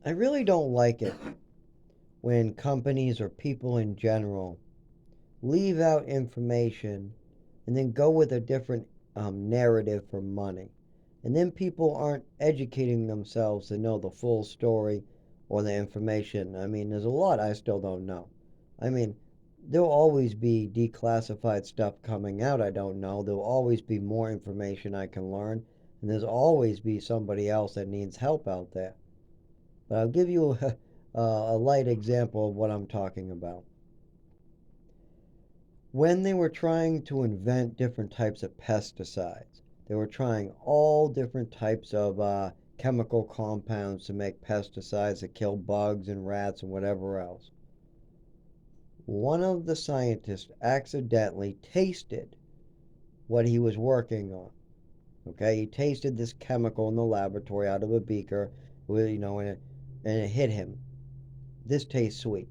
I really don't like it when companies or people in general leave out information and then go with a different narrative for money. And then people aren't educating themselves to know the full story or the information. I mean, there's a lot I still don't know. I mean, there'll always be declassified stuff coming out I don't know. There'll always be more information I can learn. And there's always be somebody else that needs help out there. But I'll give you a light example of what I'm talking about. When they were trying to invent different types of pesticides, they were trying all different types of chemical compounds to make pesticides that kill bugs and rats and whatever else. One of the scientists accidentally tasted what he was working on. Okay, he tasted this chemical in the laboratory out of a beaker, with and it hit him. This tastes sweet.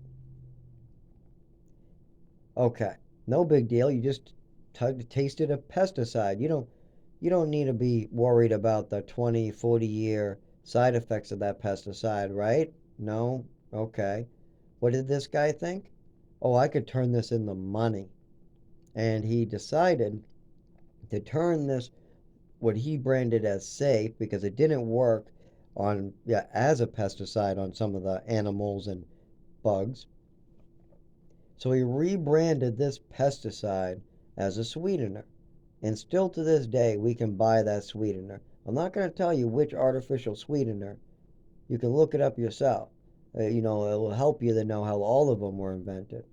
Okay, no big deal. You just tasted a pesticide. You don't need to be worried about the 20, 40-year side effects of that pesticide, right? No? Okay. What did this guy think? Oh, I could turn this into money. And he decided to turn this, what he branded as safe, because it didn't work on, yeah, as a pesticide on some of the animals and bugs. So he rebranded this pesticide as a sweetener. And still to this day, we can buy that sweetener. I'm not going to tell you which artificial sweetener. You can look it up yourself. It will help you to know how all of them were invented.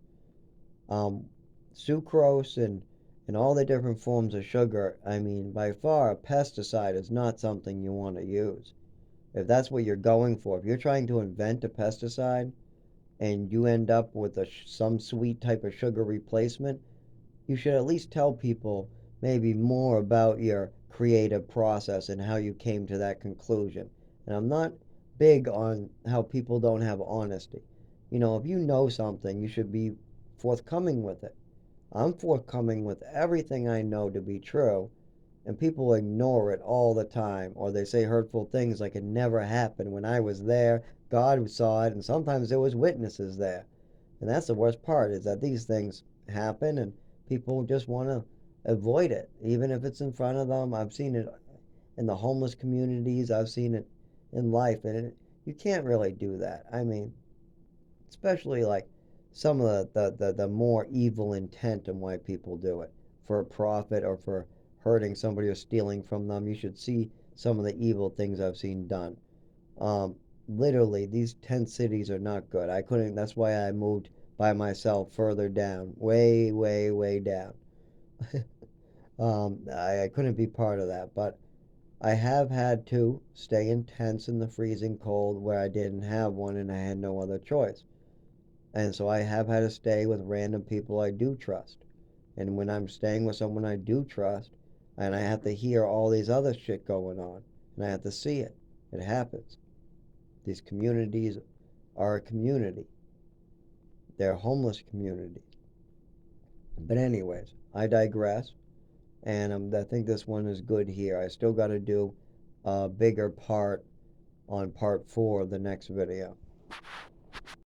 Um, Sucrose and all the different forms of sugar. I mean, by far, a pesticide is not something you want to use. If that's what you're going for, if you're trying to invent a pesticide and you end up with some sweet type of sugar replacement, you should at least tell people maybe more about your creative process and how you came to that conclusion. And I'm not big on how people don't have honesty. If you know something, you should be forthcoming with it. I'm forthcoming with everything I know to be true, and people ignore it all the time, or they say hurtful things like it never happened when I was there, God saw it, and sometimes there was witnesses there. And that's the worst part, is that these things happen and people just want to avoid it, even if it's in front of them. I've seen it in the homeless communities. I've seen it in life, and you can't really do that. I mean, especially like some of the more evil intent and why people do it for a profit or for hurting somebody or stealing from them. You should see some of the evil things I've seen done. Um, Literally, these tent cities are not good. I couldn't. That's why I moved by myself further down, way, way, way down. I couldn't be part of that, but I have had to stay in tents in the freezing cold where I didn't have one and I had no other choice. And so I have had to stay with random people I do trust. And when I'm staying with someone I do trust, and I have to hear all these other shit going on, and I have to see it, it happens. These communities are a community. They're homeless communities. But anyways, I digress, and I think this one is good here. I still got to do a bigger part on part 4 of the next video.